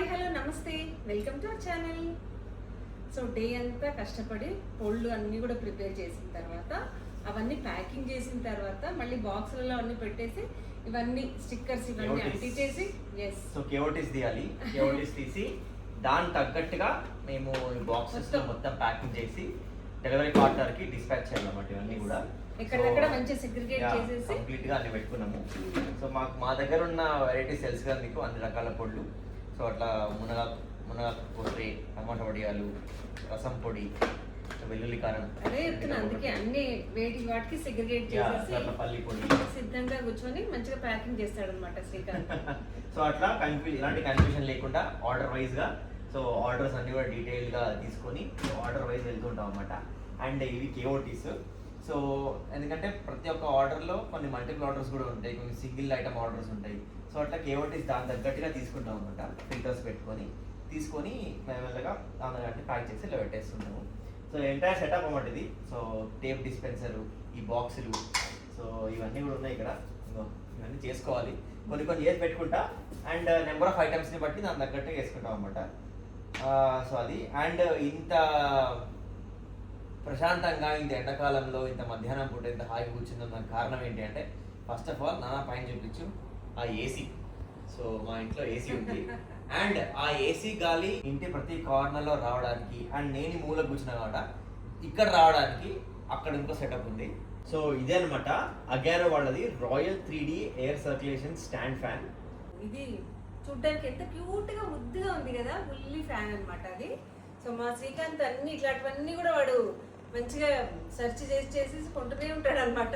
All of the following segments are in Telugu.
హాయ్ హలో నమస్తే, welcome to our channel. So day అంతా కష్టపడి పళ్ళు అన్నీ కూడా ప్రిపేర్ చేసిన తర్వాత అవన్నీ ప్యాకింగ్ చేసిన తర్వాత మళ్ళీ బాక్సులలో అన్ని పెట్టేసి ఇవన్నీ స్టిక్కర్స్ ఇవన్నీ అంటించేసి సో కేఓటీస్ తీయాలి. కేఓటీస్ తీసి దాని తగ్గట్టుగా మేము బాక్సెస్ లో మొత్తం ప్యాకింగ్ చేసి డెలివరీ పార్ట్నర్ కి డిస్పాచ్ చేయాలన్నమాట. ఇవన్నీ కూడా ఎక్కడెక్కడ మంచిగా సెగ్రిగేట్ చేసేసి కంప్లీట్ గా అన్ని పెట్టుకున్నాము. సో మా దగ్గర ఉన్న వెరైటీస్ తెలుసు కదా మీకు, అన్ని రకాల పొడులు. సో అట్లా మునగాకు పొడి, టమాటా వడియాలు, రసం పొడి, వెల్లుల్లి కారం, అదే చెప్తున్నా. అందుకే అన్ని వేటి వాటికి సెగ్రిగేట్ చేసేసి పల్లి పొడి సిద్ధంగా కూర్చొని మంచిగా ప్యాకింగ్ చేస్తాడు అనమాట శ్రీకాంత్. సో అట్లా ఎలాంటి కన్ఫ్యూజన్ లేకుండా ఆర్డర్ వైజ్ గా, సో ఆర్డర్స్ అన్ని కూడా డీటెయిల్ గా తీసుకొని ఆర్డర్ వైజ్ వెళ్తుంటాం అనమాట. అండ్ ఇవి కేఓటీస్. సో ఎందుకంటే ప్రతి ఒక్క ఆర్డర్లో కొన్ని మల్టిపుల్ ఆర్డర్స్ కూడా ఉంటాయి, కొన్ని సింగిల్ ఐటమ్ ఆర్డర్స్ ఉంటాయి. సో అట్లా కేఓటీస్ దాని తగ్గట్టుగా తీసుకుంటాం అనమాట. ఫిల్టర్స్ తీసుకొని మెల్లగా దాని ప్యాక్ చేసి ఇలా పెట్టేస్తుంటాము. సో ఎంటైర్ సెటప్ అన్నమాట ఇది. సో టేప్ డిస్పెన్సరు, ఈ బాక్సులు, సో ఇవన్నీ కూడా ఉన్నాయి ఇక్కడ. ఇవన్నీ చేసుకోవాలి, కొన్ని చేసి పెట్టుకుంటా. అండ్ నెంబర్ ఆఫ్ ఐటమ్స్ని బట్టి దాని తగ్గట్టుగా వేసుకుంటాం అనమాట. సో అది. అండ్ ఇంత ప్రశాంతంగా ఇంత ఎండాకాలంలో ఇంత మధ్యాహ్నం పూట ఇంత హాయిగా కూర్చుందో దానికి కారణం ఏంటి అంటే, ఫస్ట్ ఆఫ్ ఆల్ నాన్న పైన చూపించు ఆ ఏసీ. సో మా ఇంట్లో ఏసీ ఉంది. అండ్ ఆ ఏసీ గాలి ఇంటి ప్రతి కార్నర్లో రావడానికి, అండ్ నేను మూల కూర్చున్నా కాబట్టి ఇక్కడ రావడానికి అక్కడ ఇంకో సెటప్ ఉంది. సో ఇదే అనమాట అగారో వాళ్ళది royal 3D air circulation stand fan. ఇది చూడ్డానికి ఎంత క్యూట్ గా ముద్దుగా ఉంది కదా, ఫుల్లీ ఫ్యాన్ అనమాట అది. సో మా శ్రీకాంత్ అన్ని ఇట్లాంటివన్నీ కూడా వాడు మంచిగా సెర్చ్ చేసి కొంటూనే ఉంటాడు అనమాట.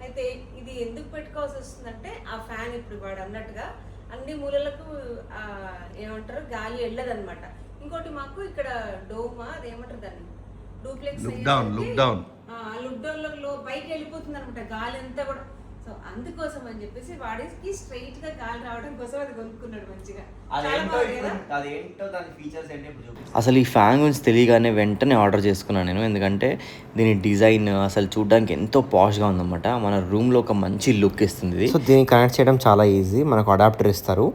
అయితే ఇది ఎందుకు పెట్టుకోవాల్సి వస్తుందంటే, ఆ ఫ్యాన్ ఇప్పుడు వాడు అన్నట్టుగా అన్ని మూలలకు ఏమంటారు గాలి వెళ్ళదన్నమాట. ఇంకోటి మాకు ఇక్కడ డోమా అదేమంటారు దాన్ని డూప్లెక్స్ లుక్ డౌన్ లో పైకి వెళ్ళిపోతుంది అనమాట గాలి అంతా కూడా. సో అందుకోసం అని చెప్పేసి వాడికి స్ట్రైట్ గా గాలి రావడం కోసం అది కొనుక్కున్నాడు మంచిగా. అసలు ఈ ఫ్యాన్ గురించి తెలియగానే వెంటనే ఆర్డర్ చేసుకున్నాను నేను. ఎందుకంటే దీని డిజైన్ అసలు చూడడానికి ఎంతో పాష్గా ఉందన్నమాట. మన రూమ్లో ఒక మంచి లుక్ ఇస్తుంది. సో దీన్ని కనెక్ట్ చేయడం చాలా ఈజీ. మనకు అడాప్టర్ ఇస్తారు.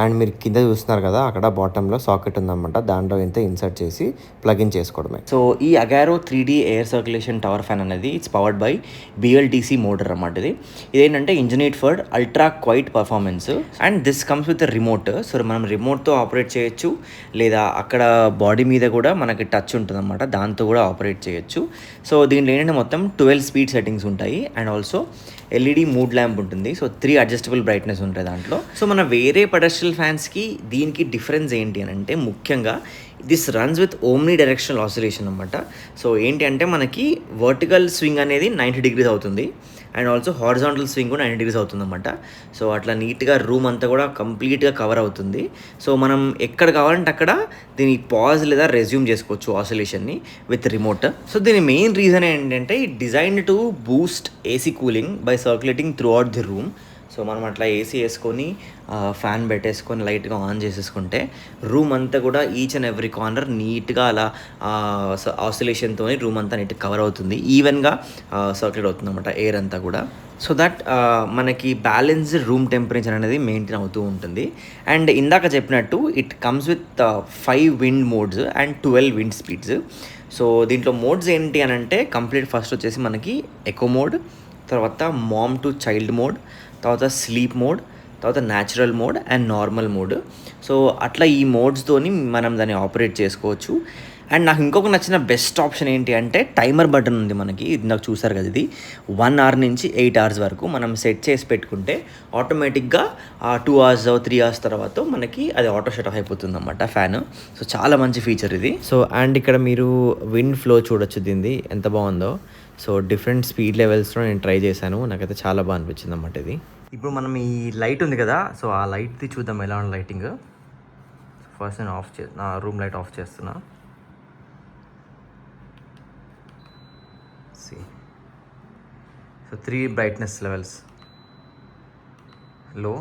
అండ్ మీరు కింద చూస్తున్నారు కదా, అక్కడ బాటంలో సాకెట్ ఉందన్నమాట. దాంట్లో ఎంత ఇన్సర్ట్ చేసి ప్లగ్ ఇన్ చేసుకోవడమే. సో ఈ Agaro 3D air circulation tower fan అనేది it's powered by BLDC motor అన్నమాట. ఇదేంటంటే engineered for ultra quiet performance. And this comes with remote. So మనం రిమోట్తో ఆపరేట్ చేయొచ్చు, లేదా అక్కడ బాడీ మీద కూడా మనకి టచ్ ఉంటుంది అన్నమాట, దాంతో కూడా ఆపరేట్ చేయొచ్చు. సో దీంట్లో ఏంటంటే మొత్తం 12 స్పీడ్ సెట్టింగ్స్ ఉంటాయి. And also LED mood lamp ఉంటుంది. సో 3 అడ్జస్టబుల్ బ్రైట్నెస్ ఉంటాయి దాంట్లో. సో మన వేరే పెడస్ట్రియల్ ఫ్యాన్స్కి దీనికి డిఫరెన్స్ ఏంటి అని అంటే, ముఖ్యంగా this runs with omni directional oscillation అనమాట. సో ఏంటి అంటే మనకి వర్టికల్ స్వింగ్ అనేది 90 degrees అవుతుంది. అండ్ ఆల్సో హారిజాంటల్ స్వింగ్ కూడా 90 degrees అవుతుంది అనమాట. సో అట్లా నీట్గా రూమ్ అంతా కూడా కంప్లీట్గా కవర్ అవుతుంది. సో మనం ఎక్కడ కావాలంటే అక్కడ దీన్ని పాజ్ లేదా రెజ్యూమ్ చేసుకోవచ్చు ఆసిలేషన్ని విత్ రిమోట్. సో దీని మెయిన్ రీజన్ ఏంటంటే, ఈ design to Boost AC cooling by circulating through out the room. So మనం అట్లా ఏసీ వేసుకొని ఫ్యాన్ పెట్టేసుకొని లైట్గా ఆన్ చేసేసుకుంటే రూమ్ అంతా కూడా ఈచ్ అండ్ ఎవ్రీ కార్నర్ నీట్గా అలా ఆసిలేషన్తో రూమ్ అంతా నీట్గా కవర్ అవుతుంది. ఈవెన్గా సర్క్యులేట్ అవుతుంది అన్నమాట ఎయిర్ అంతా కూడా. సో దట్ మనకి బ్యాలెన్స్డ్ రూమ్ టెంపరేచర్ అనేది మెయింటైన్ అవుతూ ఉంటుంది. అండ్ ఇందాక చెప్పినట్టు it comes with 5 wind modes and 12 wind speeds. So దీంట్లో మోడ్స్ ఏంటి అని అంటే, కంప్లీట్ ఫస్ట్ వచ్చేసి మనకి ఎకో మోడ్, తర్వాత మామ్ టు చైల్డ్ మోడ్, తర్వాత స్లీప్ మోడ్, తర్వాత natural mode and normal mode. So అట్లా ఈ మోడ్స్తోని మనం దాన్ని ఆపరేట్ చేసుకోవచ్చు. అండ్ నాకు ఇంకొక నచ్చిన బెస్ట్ ఆప్షన్ ఏంటి అంటే, టైమర్ బటన్ ఉంది మనకి. ఇది నాకు చూసారు కదా, ఇది 1 hour నుంచి 8 hours వరకు మనం సెట్ చేసి పెట్టుకుంటే ఆటోమేటిక్గా 2 hours 3 hours తర్వాత మనకి అది ఆటో షట్ ఆఫ్ అయిపోతుంది అన్నమాట ఫ్యాన్. సో చాలా మంచి ఫీచర్ ఇది. సో అండ్ ఇక్కడ మీరు విండ్ ఫ్లో చూడొచ్చు దీన్ని ఎంత బాగుందో. సో డిఫరెంట్ స్పీడ్ లెవెల్స్లో నేను ట్రై చేశాను, నాకైతే చాలా బాగా అనిపించింది అన్నమాట ఇది. ఇప్పుడు మనం ఈ లైట్ ఉంది కదా, సో ఆ లైట్ది చూద్దాం ఎలా ఉంది లైటింగ్. ఫస్ట్ నేను నా రూమ్ లైట్ ఆఫ్ చేస్తున్నా. సో 3 బ్రైట్నెస్ లెవెల్స్, లో,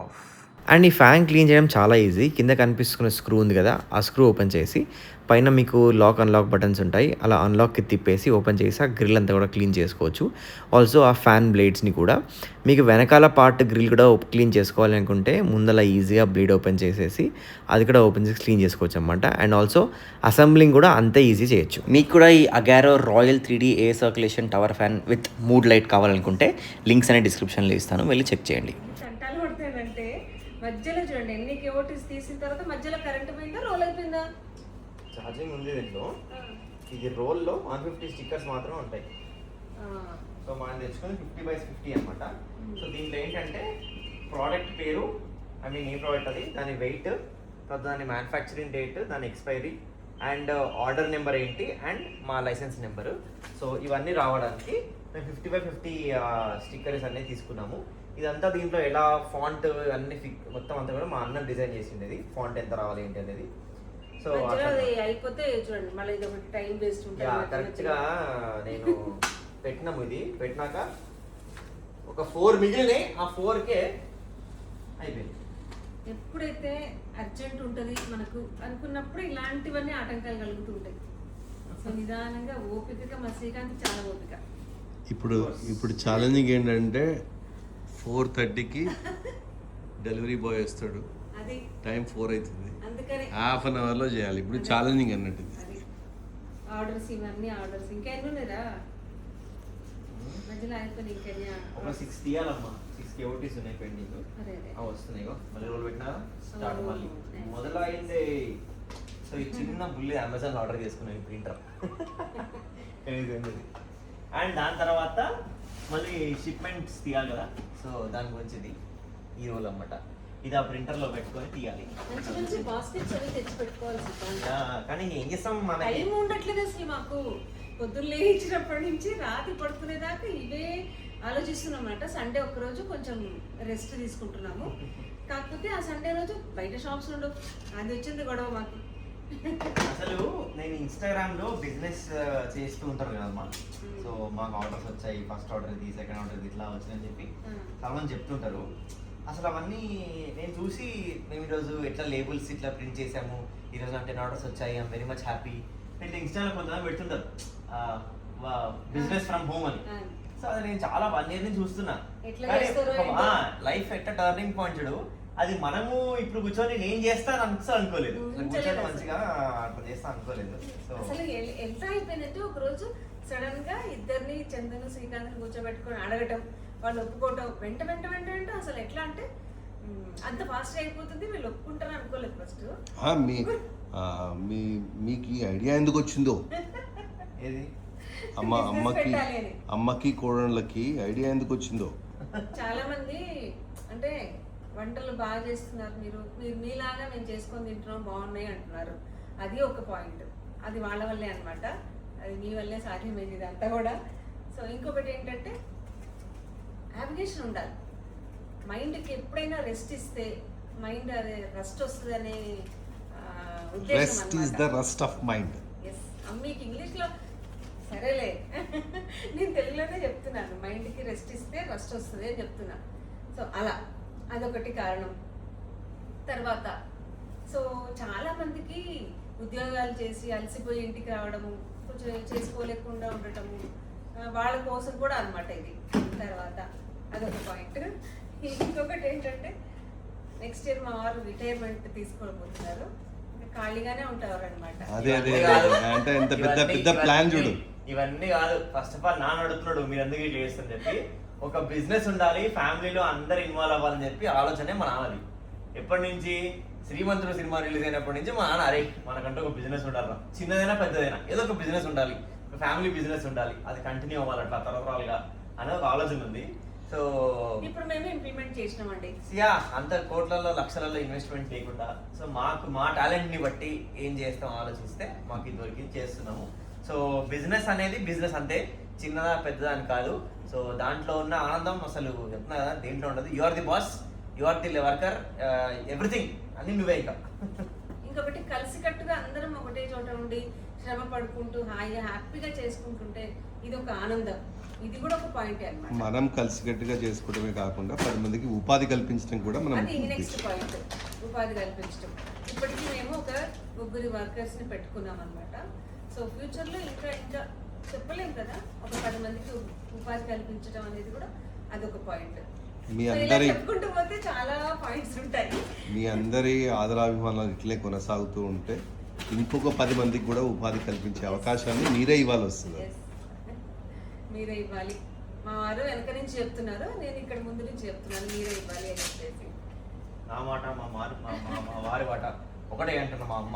ఆఫ్. అండ్ ఈ ఫ్యాన్ క్లీన్ చేయడం చాలా ఈజీ. కింద కనిపిస్తున్న స్క్రూ ఉంది కదా, ఆ స్క్రూ ఓపెన్ చేసి పైన మీకు లాక్ అన్లాక్ బటన్స్ ఉంటాయి, అలా అన్లాక్కి తిప్పేసి ఓపెన్ చేసి ఆ గ్రిల్ అంతా కూడా క్లీన్ చేసుకోవచ్చు. ఆల్సో ఆ ఫ్యాన్ బ్లేడ్స్ని కూడా మీకు వెనకాల పార్ట్ గ్రిల్ కూడా క్లీన్ చేసుకోవాలి అనుకుంటే ముందల ఈజీగా బ్లేడ్ ఓపెన్ చేసేసి అది కూడా ఓపెన్ చేసి క్లీన్ చేసుకోవచ్చు అనమాట. అండ్ ఆల్సో అసెంబ్లింగ్ కూడా అంతే ఈజీ చేయొచ్చు. మీకు కూడా ఈ Agaro royal 3D air circulation tower fan with mood light కావాలనుకుంటే లింక్స్ అనే డిస్క్రిప్షన్లో ఇస్తాను, వెళ్ళి చెక్ చేయండి. కంటాలు పడతాయంటే మధ్యలో చూడండి ఎన్ని కేఓటీస్ తీసిన తర్వాత మధ్యలో కరెంట్ పోయిందా, రోల్ అయిపోయిందా? ఛార్జింగ్ ఉంది దీంట్లో. ఇది రోల్లో 150 స్టిక్కర్స్ మాత్రం ఉంటాయి. సో మనం తెచ్చుకొని 50/50 అనమాట. సో దీంట్లో ఏంటంటే ప్రోడక్ట్ పేరు, ఐ మీన్ ఏ ప్రోడక్ట్ అది, దాని వెయిట్, తర్వాత దాని మ్యానుఫ్యాక్చరింగ్ డేట్, దాని ఎక్స్పైరీ అండ్ ఆర్డర్ నెంబర్ ఏంటి అండ్ మా లైసెన్స్ నెంబరు. సో ఇవన్నీ రావడానికి మేము 50/50 స్టిక్కర్స్ అన్నీ తీసుకున్నాము. ఇదంతా దీంట్లో ఎలా ఫాంట్ అన్ని మొత్తం అంతా కూడా మా అన్న డిజైన్ చేసింది. ఇది ఫాంట్ ఎంత రావాలి ఏంటి అనేది. సో అయిపోతే చూడండి మళ్ళీ ఇది ఒకటి టైం వేస్ట్ ఉంటుంది. కరెక్ట్గా నేను పెట్టినాము. ఇది పెట్టినాక ఒక 4 మిగిలినాయి, ఆ 4కే అయిపోయింది. ఎప్పుడైతే అర్జెంట్ ఉంటుంది మనకు అనుకున్నప్పుడు ఇలాంటివన్నీ ఆటంకాలు కలుగుతూ ఉంటాయి. సో నిదానంగా ఓపికగా మా శ్రీకాంత్ చాలా ఓపిక. ఇప్పుడు ఛాలెంజింగ్ ఏంటంటే 4:30కి డెలివరీ బాయ్ వస్తాడు, అది టైం 4 అవుతుంది, అందుకని హాఫ్ అన్ అవర్లో చేయాలి. ఇప్పుడు ఛాలెంజింగ్ అన్నట్టు ఆర్డర్స్, ఇవన్నీ ఆర్డర్స్ ఇంకా ఎన్ని ఉన్నారా మధ్యలో అయిపోయి ఇంకెన్ని ఒక 6 తీయాలమ్మా. 6 కేఓటీస్ ఉన్నాయి పెండింగ్. అదే అదే వస్తున్నాయి. మళ్ళీ రోల్ పెట్టినా స్టార్ట్ మళ్ళీ మొదలైంది. సో ఈ చిన్న బుల్లి అమెజాన్ ఆర్డర్ చేసుకున్నాను ప్రింటర్. అండ్ దాని తర్వాత మళ్ళీ షిప్మెంట్స్ తీయాలి కదా, సో దాని గురించి ఇది ఈ రోల్ అన్నమాట. ఇది ఆ ప్రింటర్లో పెట్టుకొని తీయాలి. మంచి మంచి బాస్కెట్స్ అవి తెచ్చి పెట్టుకోవాల్సి. కానీ ఏం చేస్తాం, మన టైం ఉండట్లేదు అసలు మాకు. పొద్దున్న లేచినప్పటి నుంచి రాత్రి పడుకునేదాకా ఇవే ఆలోచిస్తున్నామన్నమాట. సండే ఒక్కరోజు కొంచెం రెస్ట్ తీసుకుంటున్నాము. కాకపోతే ఆ సండే రోజు బయట షాప్స్ ఉండవు, అది వచ్చింది గొడవ మాకు. అసలు నేను ఇన్స్టాగ్రామ్లో బిజినెస్ చేస్తూ ఉంటాను కదమ్మా. సో మాకు ఆర్డర్స్ వచ్చాయి, ఫస్ట్ ఆర్డర్ ఇది, సెకండ్ ఆర్డర్ ఇట్లా వచ్చిందని చెప్పి చాలా మంది చెప్తుంటారు. అసలు అవన్నీ నేను చూసి మేము ఈరోజు ఎట్లా లేబుల్స్ ఇట్లా ప్రింట్ చేసాము, ఈరోజు నాకు 10 ఆర్డర్స్ వచ్చాయి, ఐఎమ్ వెరీ మచ్ హ్యాపీ. ఇట్లా ఇన్స్టాలో కొంతమంది పెడుతుంటారు బిజినెస్ ఫ్రమ్ హోమ్ అని. సో అది నేను చాలా 1 year నుంచి చూస్తున్నా. లైఫ్ ఎట్లా టర్నింగ్ పాయింట్ చూడు. అది మనము ఇప్పుడు కూర్చొని నేను చేస్తాను అనుకోలేదు, కూర్చొని మంచిగా అట్లా చేస్తా అనుకోలేదు. సో అసలు ఎంత అయిపోయినట్టు ఒక రోజు సడన్ గా ఇద్దరిని చందన్ శ్రీకాంత్ కూర్చోబెట్టుకొని అడగటం, వాళ్ళు ఒప్పుకోవటం వెంట వెంట వెంట వెంట అసలు ఎట్లా అంటే అంత ఫాస్ట్ అయిపోతుంది. వీళ్ళు ఒప్పుకుంటారు అనుకోలేదు ఫస్ట్. మీకు ఈ ఐడియా ఎందుకు వచ్చిందో, ఏది అమ్మకి కోడళ్ళకి ఐడియా ఎందుకు వచ్చిందో. చాలా మంది అంటే వంటలు బాగా చేస్తున్నారు, మీరు మీలాగా మేము చేసుకొని తింటున్నాం, బాగున్నాయి అంటున్నారు. అది ఒక పాయింట్, అది వాళ్ళ వల్లే అనమాట. అది మీ వల్లే సాధ్యమైంది ఇదంతా కూడా. సో ఇంకొకటి ఏంటంటే యావిగేషన్ ఉండాలి. మైండ్కి ఎప్పుడైనా రెస్ట్ ఇస్తే మైండ్ అదే రెస్ట్ వస్తుంది అనే rest is the rest of mind. Yes, అమ్మీకి ఇంగ్లీష్లో సరేలే, నేను తెలుగులోనే చెప్తున్నాను. మైండ్కి రెస్ట్ ఇస్తే రెస్ట్ వస్తుంది అని చెప్తున్నా. సో అలా అదొకటి కారణం. తర్వాత సో చాలా మందికి ఉద్యోగాలు చేసి అలసిపోయి ఇంటికి రావడము, కొంచెం చేసుకోలేకుండా ఉండటము, వాళ్ళ కోసం కూడా అనమాట ఇది. తర్వాత అదొక పాయింట్. ఇంకొకటి ఏంటంటే నెక్స్ట్ ఇయర్ మా వారు రిటైర్మెంట్ తీసుకోబోతున్నారు. ఖాళీగానే ఉంటారు అనమాట. ఇవన్నీ కాదు, ఫస్ట్ ఆఫ్ ఆల్ నాన్న అడుగుతున్నాడు మీరు ఎందుకు ఇట్లా చేస్తుందని చెప్పి. ఒక బిజినెస్ ఉండాలి, ఫ్యామిలీలో అందరు ఇన్వాల్వ్ అవ్వాలని చెప్పి ఆలోచనే మా నాన్నది. ఎప్పటి నుంచి శ్రీమంతుడు సినిమా రిలీజ్ అయినప్పటి నుంచి మా నాన్న అరే మనకంటూ ఒక బిజినెస్ ఉండాలి, చిన్నదైనా పెద్దదైనా ఏదో ఒక బిజినెస్ ఉండాలి, ఒక ఫ్యామిలీ బిజినెస్ ఉండాలి, అది కంటిన్యూ అవ్వాలి అట్లా తరతరాలుగా అనే ఒక ఆలోచన ఉంది. సో ఇప్పుడు మేము ఇంప్లిమెంట్ చేసినామండి. అంత కోట్లలో లక్షలలో ఇన్వెస్ట్మెంట్ లేకుండా సో మా టాలెంట్ ని బట్టి ఏం చేస్తాం ఆలోచిస్తే మాకు ఇది దొరికింది చేస్తున్నాము. సో బిజినెస్ అనేది బిజినెస్ అంతే, చిన్నదా పెద్దదా అని కాదు. సో దాంట్లో ఉన్న ఆనందం అసలు చెప్తున్నా కదా దేంట్లో ఉండదు. You are the boss, you are the worker, everything అన్ని నువ్వే. ఇంకా ఇంకొకటి కలిసికట్టుగా అందరం ఒకటే చోట ఉండి శ్రమ పడుకుంటూ హాయిగా హ్యాపీగా చేసుకుంటుంటే ఇది ఒక ఆనందం. ఇది కూడా ఒక పాయింట్ అన్నమాట. మనం కలిసికట్టుగా చేసుకోవడమే కాకుండా 10 మందికి ఉపాధి కల్పించడం కూడా మనం అది నెక్స్ట్ పాయింట్, ఉపాధి కల్పించడం. ఇప్పటికీ మేము ఒక 3 వర్కర్స్ని పెట్టుకున్నాం అనమాట. సో ఫ్యూచర్లో ఇంకా ఇంకా చెప్పలేం కదా, ఒక 10 మందికి ఉపాధి కల్పించడం అనేది కూడా అదొక పాయింట్. మీ అందరి చెప్పుకుంటూ పోతే చాలా పాయింట్స్ ఉంటాయి. మీ అందరి ఆదరాభిమానాలు ఇట్లే కొనసాగుతూ ఉంటే ఇంకొక 10 మందికి కూడా ఉపాధి కల్పించే అవకాశాన్ని మీరే ఇవ్వాలి వస్తుంది. Yes. మీరే ఇవ్వాలి. మా వారు వెనక నుంచి చెప్తున్నారు, నేను ఇక్కడ ముందు నుంచి చెప్తున్నాను మీరే ఇవ్వాలి అని చెప్పేసి. నా మాట మా వారి మాట ఒకటే అంటున్నా మా అమ్మ.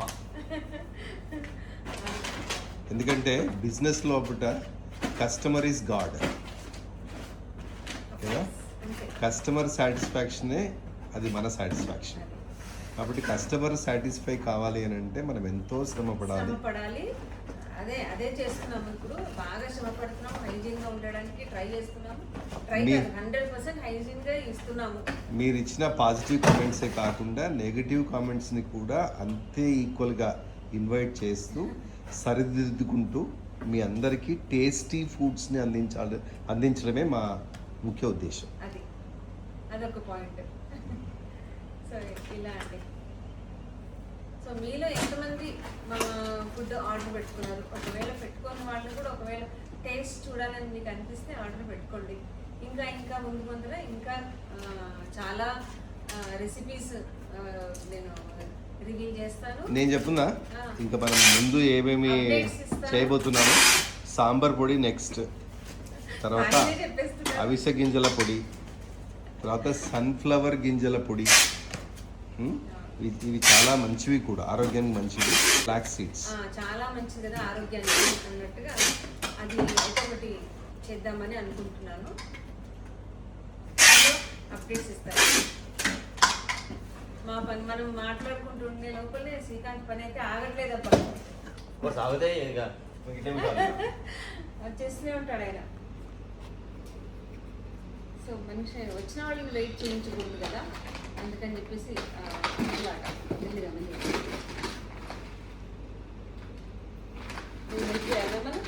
ఎందుకంటే బిజినెస్ లోపల కస్టమర్ ఈజ్ గాడ్ కదా. అంతే. కస్టమర్ సాటిస్ఫాక్షనే అది మన సాటిస్ఫాక్షన్. కాబట్టి కస్టమర్ సాటిస్ఫై కావాలి అని అంటే మనం ఎంతో శ్రమ పడాలి. శ్రమ పడాలి. అదే చేస్తున్నాము. ఇప్పుడు బాగా శ్రమ పడుతున్నాము, హైజీన్ గా ఉండడానికి ట్రై చేస్తున్నాము. 100% హైజీన్ గా ఇస్తున్నాము. మీరు ఇచ్చిన పాజిటివ్ కామెంట్సే కాకుండా నెగిటివ్ కామెంట్స్ని కూడా అంతే ఈక్వల్గా ఇన్వైట్ చేస్తూ సరిదిద్దుకుంటూ మీ అందరికీ టేస్టీ ఫుడ్స్ని అందించడమే మా ముఖ్య ఉద్దేశం. అదొక పాయింట్. సో ఇలా అండి. సో మీలో ఎంతమంది మా ఫుడ్ ఆర్డర్ పెట్టుకున్నారు? ఒకవేళ పెట్టుకున్న వాళ్ళు కూడా ఒకవేళ టేస్ట్ చూడాలని మీకు అనిపిస్తే ఆర్డర్ పెట్టుకోండి. ఇంకా ముందుగా ఇంకా చాలా రెసిపీస్ నేను రివీల్ చేస్తాను. నేను చెప్తున్నా ఇంకా మనం ముందు ఏమేమి చేయబోతున్నాము. సాంబార్ పొడి నెక్స్ట్, తర్వాత అవిసె గింజల పొడి, తర్వాత సన్ఫ్లవర్ గింజల పొడి. ఇవి చాలా మంచివి కూడా, ఆరోగ్యానికి మంచివి. ఫ్లాక్స్ సీడ్స్ చాలా మంచిది కదా ఆరోగ్యానికి అన్నట్టుగా అది అయితే ఒకటి చేద్దామని అనుకుంటున్నాను. అప్డేట్స్ ఇస్తాను. మా పని మనం మాట్లాడుకుంటుండే లోపలే శ్రీకాంత్ పని అయితే ఆగట్లేదబ్బా. సాగుతే ఇక చేస్తూనే ఉంటాడు ఆయన. సో మనిషి వచ్చిన వాళ్ళని వెయిట్ చేయించకూడదు కదా, అందుకని చెప్పేసి మెల్లిగా మనం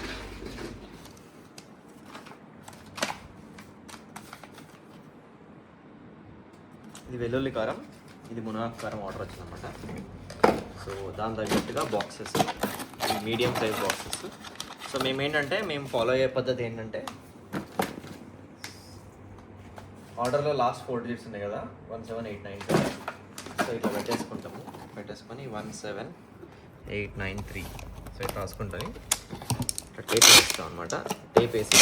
ఇది వెల్లుల్లి కారం, ఇది మునగాకు కారం ఆర్డర్ వచ్చిందన్నమాట. సో దాని తగ్గట్టుగా boxes, medium size boxes. So మేము ఫాలో అయ్యే పద్ధతి ఏంటంటే, ఆర్డర్లో లాస్ట్ 4 డిజిట్స్ ఉన్నాయి కదా, 17893. సో ఇట్లా పెట్టేసుకొని 17893. సో ఇట్లా రాసుకుంటుంది. ఇట్లా టేప్ వేస్తాం అనమాట. టేప్ వేసి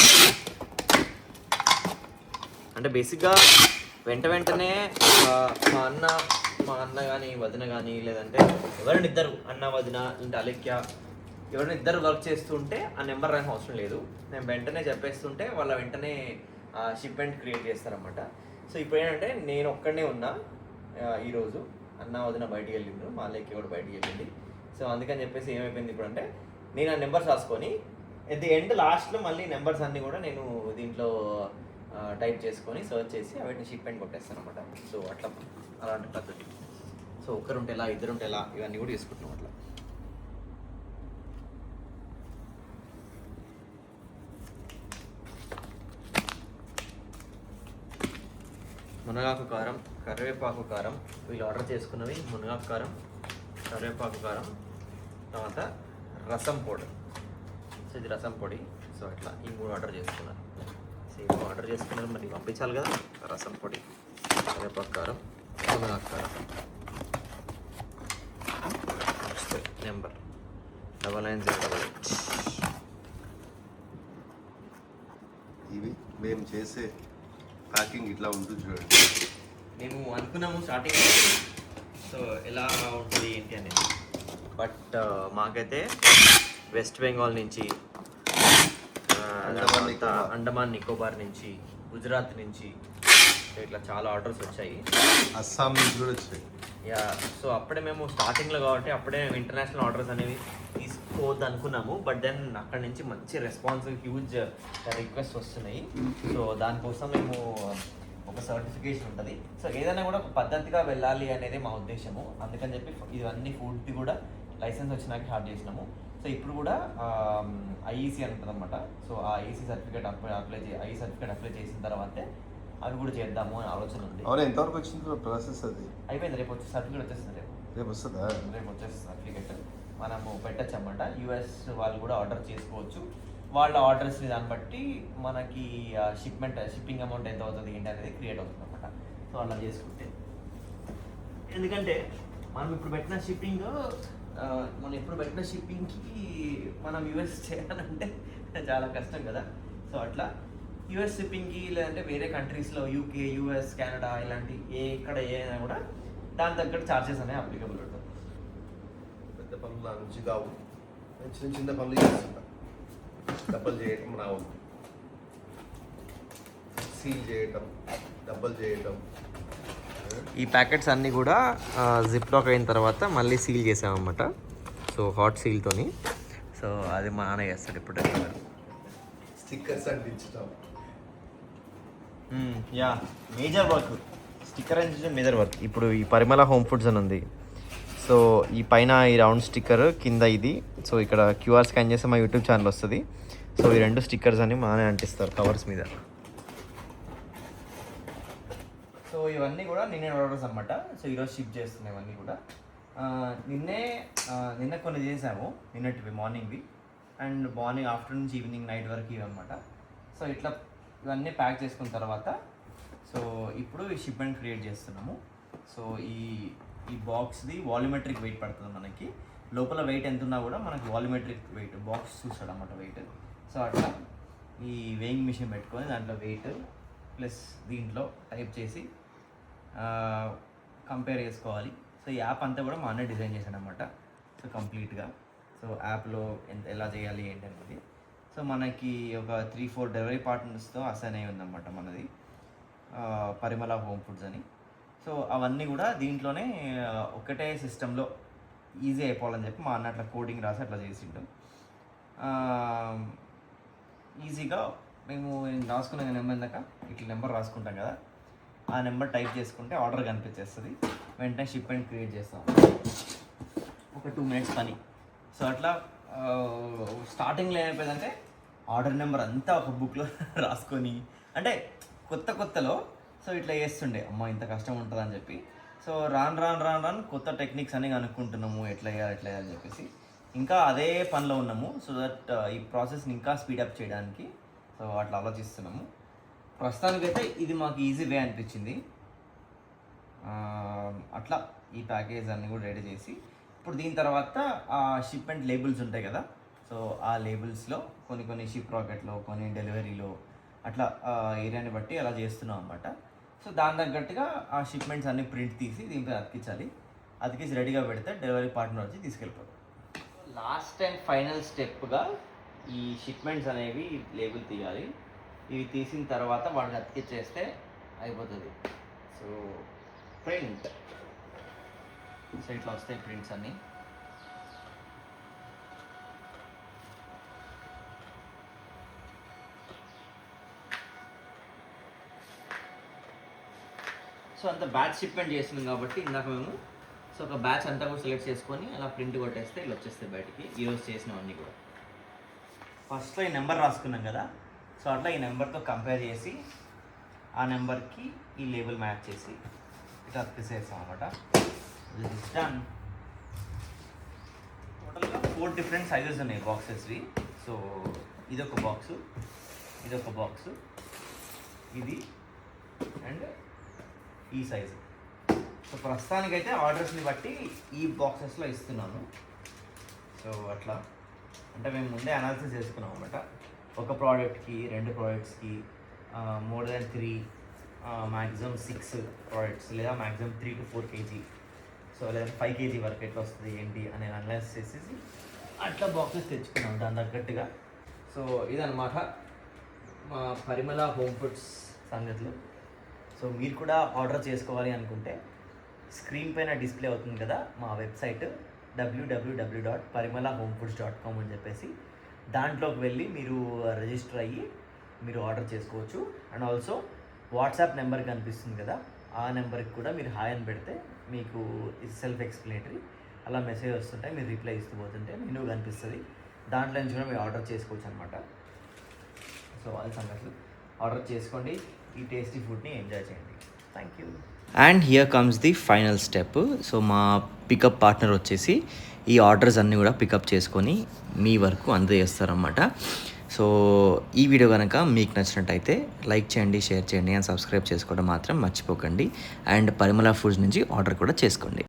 అంటే బేసిక్గా వెంటనే మా అన్న కానీ వదిన కానీ, లేదంటే ఎవరైనా ఇద్దరు అన్న వదిన అంటే అలెక్య ఎవరైనా ఇద్దరు వర్క్ చేస్తుంటే ఆ నెంబర్ రాని అవసరం లేదు. నేను వెంటనే చెప్పేస్తుంటే వాళ్ళ వెంటనే షిప్మెంట్ క్రియేట్ చేస్తారన్నమాట. సో ఇప్పుడు ఏంటంటే నేను ఒక్కడనే ఉన్నా ఈరోజు, అన్న వదిన బయటికి వెళ్ళిండ్రు, మా అలెక్య కూడా బయటికి వెళ్ళింది. సో అందుకని చెప్పేసి ఏమైపోయింది ఇప్పుడు అంటే, నేను ఆ నెంబర్స్ రాసుకొని ఎట్ ది ఎండ్ లాస్ట్లో మళ్ళీ నెంబర్స్ అన్నీ కూడా నేను దీంట్లో టైప్ చేసుకొని సర్చ్ చేసి వాటిని షిప్మెంట్ కొట్టేస్తాను అనమాట. సో అట్లా అలాంటి పద్ధతి. సో ఒక్కరుంటే ఎలా, ఇద్దరుంటే ఎలా, ఇవన్నీ కూడా తీసుకుంటున్నాం అట్లా. మునగాకు కారం, కరివేపాకు కారం, వీళ్ళు ఆర్డర్ చేసుకున్నవి మునగాకు కారం, కరివేపాకు కారం, తర్వాత రసం పొడి. సో ఇది రసం పొడి. సో అట్లా ఈ 3 ఆర్డర్ చేసుకున్నారు. సో ఇవి ఆర్డర్ చేసుకున్నారు, మరి పంపించాలి కదా. రసం పొడి, కరివేపాకు కారం, మునగాకు కారం. నెంబర్ 9908. ఇవి మేము చేసే ప్యాకింగ్ ఇట్లా ఉంటుంది చూడండి. మేము అనుకున్నాము స్టార్టింగ్ సో ఎలా ఉంటుంది ఏంటి అనేది, బట్ మాకైతే వెస్ట్ బెంగాల్ నుంచి, అండమాన్ నికోబార్ నుంచి, గుజరాత్ నుంచి ఇట్లా చాలా ఆర్డర్స్ వచ్చాయి. అస్సాం నుంచి కూడా వచ్చాయి. యా, సో అప్పుడే మేము స్టార్టింగ్లో కాబట్టి అప్పుడే మేము ఇంటర్నేషనల్ ఆర్డర్స్ అనేవి తీసుకోవద్దు అనుకున్నాము. బట్ దెన్ అక్కడ నుంచి మంచి రెస్పాన్స్, హ్యూజ్ రిక్వెస్ట్ వస్తున్నాయి. సో దానికోసం మేము ఒక సర్టిఫికేషన్ ఉంటుంది. సో ఏదైనా కూడా ఒక పద్ధతిగా వెళ్ళాలి అనేది మా ఉద్దేశము. అందుకని చెప్పి ఇవన్నీ ఫుడ్ది కూడా లైసెన్స్ వచ్చినాక స్టార్ట్ చేసినాము. సో ఇప్పుడు కూడా ఐఈసీ అని ఉంటుంది అనమాట. సో ఆ IEC certificate IE certificate apply చేసిన తర్వాతే అవి కూడా చేద్దాము అని ఆలోచన ఉంది. అవును, ఎంతవరకు వచ్చింది ప్రాసెస్? అది అయిపోయింది, రేపు వచ్చి సర్టిఫికేట్ వచ్చేస్తుంది. రేపు వస్తుందా? రేపు వచ్చేస్తుంది సర్టిఫికేట్. మనము పెట్టచ్చు అన్నమాట. యూఎస్ వాళ్ళు కూడా ఆర్డర్ చేసుకోవచ్చు. వాళ్ళ ఆర్డర్స్ని దాన్ని బట్టి మనకి షిప్పింగ్ అమౌంట్ ఎంత అవుతుంది ఏంటి అనేది క్రియేట్ అవుతుంది అనమాట. సో అలా చేసుకుంటే, ఎందుకంటే మనం ఇప్పుడు పెట్టిన షిప్పింగ్కి మనం యూఎస్ చేయాలంటే చాలా కష్టం కదా. సో అట్లా యూఎస్ షిప్పింగ్కి లేదంటే వేరే కంట్రీస్లో యూకే, యూఎస్, కెనడా ఇలాంటి ఎక్కడ ఏదైనా కూడా దాని తగ్గట్టు ఛార్జెస్ అనేవి అప్లికబుల్ ఉంటుంది. పెద్ద పనులు నా నుంచి కావు, నేను చిన్న చిన్న పనులు చేస్తున్నా. డబ్బలు చేయటం రావు, సీల్ చేయటం, డబ్బలు చేయటం. ఈ ప్యాకెట్స్ అన్నీ కూడా జిప్ లాక్ అయిన తర్వాత మళ్ళీ సీల్ చేసామన్నమాట. So hot సీల్తోని. సో అది మా నాన్న చేస్తాడు ఇప్పుడు. స్టిక్కర్స్ అంటించటం. Yeah, major work. స్టిక్కర్ అంటే మేజర్ వర్క్. ఇప్పుడు ఈ పరిమళ హోమ్ ఫుడ్స్ అని ఉంది. సో ఈ పైన ఈ రౌండ్ స్టిక్కర్, కింద ఇది. సో ఇక్కడ క్యూఆర్ స్కాన్ చేస్తే మా యూట్యూబ్ ఛానల్ వస్తుంది. సో ఈ 2 స్టిక్కర్స్ అని మానే అంటిస్తారు కవర్స్ మీద. సో ఇవన్నీ కూడా నిన్నే ఆర్డర్స్ అనమాట. సో ఈరోజు షిప్ చేస్తున్నాయి ఇవన్నీ కూడా. నిన్న కొన్ని చేసాము, నిన్నటివి మార్నింగ్వి. అండ్ మార్నింగ్ ఆఫ్టర్నూన్ నుంచి ఈవినింగ్ నైట్ వరకు ఇవి అనమాట. సో ఇట్లా ఇవన్నీ ప్యాక్ చేసుకున్న తర్వాత సో ఇప్పుడు ఈ షిప్మెంట్ క్రియేట్ చేస్తున్నాము. సో ఈ బాక్స్ది వాల్యూమెట్రిక్ వెయిట్ పడుతుంది మనకి. లోపల వెయిట్ ఎంత ఉన్నా కూడా మనకి వాల్యూమెట్రిక్ వెయిట్ బాక్స్ చూస్తాడు అన్నమాట వెయిట్. సో అట్లా ఈ వెయింగ్ మిషన్ పెట్టుకొని దాంట్లో వెయిట్ ప్లస్ దీంట్లో టైప్ చేసి కంపేర్ చేసుకోవాలి. సో ఈ యాప్ అంతా కూడా మా అన్న డిజైన్ చేశాడు అనమాట. సో కంప్లీట్గా సో యాప్లో ఎలా చేయాలి ఏంటి అనేది. సో మనకి ఒక 3-4 డెలివరీ పార్ట్నర్స్తో అసైన్ అయి ఉందన్నమాట మనది, పరిమళ హోమ్ ఫుడ్స్ అని. సో అవన్నీ కూడా దీంట్లోనే ఒకటే సిస్టంలో ఈజీ అయిపోవాలని చెప్పి మా అన్న అట్లా కోడింగ్ రాసి అట్లా చేసిండు. ఈజీగా మేము రాసుకున్న నెంబర్ దాకా ఇట్లా నెంబర్ రాసుకుంటాం కదా, ఆ నెంబర్ టైప్ చేసుకుంటే ఆర్డర్ కనిపించేస్తుంది. వెంటనే షిప్మెంట్ క్రియేట్ చేస్తాం, ఒక 2 minutes పని. సో అట్లా స్టార్టింగ్లో ఏమైపోయిందంటే ఆర్డర్ నెంబర్ అంతా ఒక బుక్లో రాసుకొని, అంటే కొత్తలో సో ఇట్లా చేస్తుండే, అమ్మ ఇంత కష్టం ఉంటుందని చెప్పి. సో రాను కొత్త టెక్నిక్స్ అన్ని కనుక్కుంటున్నాము, ఎట్లా చేయాలని చెప్పేసి ఇంకా అదే పనిలో ఉన్నాము. సో దట్ ఈ ప్రాసెస్ని ఇంకా స్పీడప్ చేయడానికి సో అట్లా ఆలోచిస్తున్నాము. ప్రస్తుతానికైతే ఇది మాకు ఈజీ వే అనిపించింది. అట్లా ఈ ప్యాకేజ్ అన్నీ కూడా రెడీ చేసి ఇప్పుడు దీని తర్వాత ఆ షిప్మెంట్ లేబుల్స్ ఉంటాయి కదా, సో ఆ లేబుల్స్లో కొన్ని షిప్ రాకెట్లో, కొన్ని డెలివరీలో అట్లా ఏరియాని బట్టి అలా చేస్తున్నాం అన్నమాట. సో దాని తగ్గట్టుగా ఆ షిప్మెంట్స్ అన్ని ప్రింట్ తీసి దీనిపై అతికించాలి. అతికించి రెడీగా పెడితే డెలివరీ పార్ట్నర్ వచ్చి తీసుకెళ్ళిపోతాం. లాస్ట్ అండ్ ఫైనల్ స్టెప్గా ఈ షిప్మెంట్స్ అనేవి లేబుల్ తీయాలి. ఇవి తీసిన తర్వాత వాడిని అతికిచ్చేస్తే అయిపోతుంది. సో ప్రింట్, సో ఇట్లా వస్తాయి ప్రింట్స్ అన్నీ. సో అంత బ్యాచ్ షిప్మెంట్ చేస్తున్నాం కాబట్టి ఇందాక మేము సో ఒక బ్యాచ్ అంతా కూడా సెలెక్ట్ చేసుకొని అలా ప్రింట్ కొట్టేస్తే ఇలా వచ్చేస్తాయి బయటికి ఈరోజు చేసినవన్నీ కూడా. ఫస్ట్లో ఈ నెంబర్ రాసుకున్నాం కదా, సో అట్లా ఈ నెంబర్తో కంపేర్ చేసి ఆ నెంబర్కి ఈ లేబుల్ మ్యాచ్ చేసి ఇట్లా తీసేస్తాం అనమాట. డన్. టోటల్గా 4 డిఫరెంట్ సైజెస్ ఉన్నాయి బాక్సెస్వి. సో ఇదొక బాక్సు, ఇదొక బాక్సు, ఇది అండ్ ఈ సైజు. సో ప్రస్తుతానికైతే ఆర్డర్స్ని బట్టి ఈ బాక్సెస్లో ఇస్తున్నాను. సో అట్లా అంటే మేము ముందే అనాలిసిస్ చేసుకున్నాం అనమాట. ఒక ప్రోడక్ట్కి, 2 ప్రోడక్ట్స్కి, మోర్ దాన్ 3, మ్యాక్సిమం 6 ప్రోడక్ట్స్, లేదా మ్యాక్సిమం 3 to 4 kg, సో లేదా 5 kg వరకు ఎట్లా వస్తుంది ఏంటి అని అనలైజ్ చేసేసి అట్లా బాక్సెస్ తెచ్చుకున్నాం దాని తగ్గట్టుగా. సో ఇదన్నమాట మా పరిమళ హోమ్ ఫుడ్స్ సంగతులు. సో మీరు కూడా ఆర్డర్ చేసుకోవాలి అనుకుంటే స్క్రీన్ పైన డిస్ప్లే అవుతుంది కదా మా వెబ్సైట్ www.parimalahomefoods.com అని చెప్పేసి దాంట్లోకి వెళ్ళి మీరు రిజిస్టర్ అయ్యి మీరు ఆర్డర్ చేసుకోవచ్చు. అండ్ ఆల్సో వాట్సాప్ నెంబర్ కనిపిస్తుంది కదా, ఆ నెంబర్కి కూడా మీరు హాయ్ అని పెడితే మీకు సెల్ఫ్ ఎక్స్ప్లెనేటరీ అలా మెసేజ్ వస్తుంటాయి, మీరు రిప్లై ఇస్తూ పోతుంటే మెనూ కనిపిస్తుంది, దాంట్లో నుంచి కూడా మీరు ఆర్డర్ చేసుకోవచ్చు అనమాట. సో అది సంగతులు, ఆర్డర్ చేసుకోండి, ఈ టేస్టీ ఫుడ్ని ఎంజాయ్ చేయండి. Thank you. And here comes the final step. So మా పికప్ పార్ట్నర్ వచ్చేసి ఈ ఆర్డర్స్ అన్నీ కూడా పికప్ చేసుకొని మీ వరకు అందజేస్తారన్నమాట. సో ఈ వీడియో కనుక మీకు నచ్చినట్టయితే లైక్ చేయండి, షేర్ చేయండి అండ్ సబ్స్క్రైబ్ చేసుకోవడం మాత్రం మర్చిపోకండి. అండ్ పరిమళ ఫుడ్స్ నుంచి ఆర్డర్ కూడా చేసుకోండి.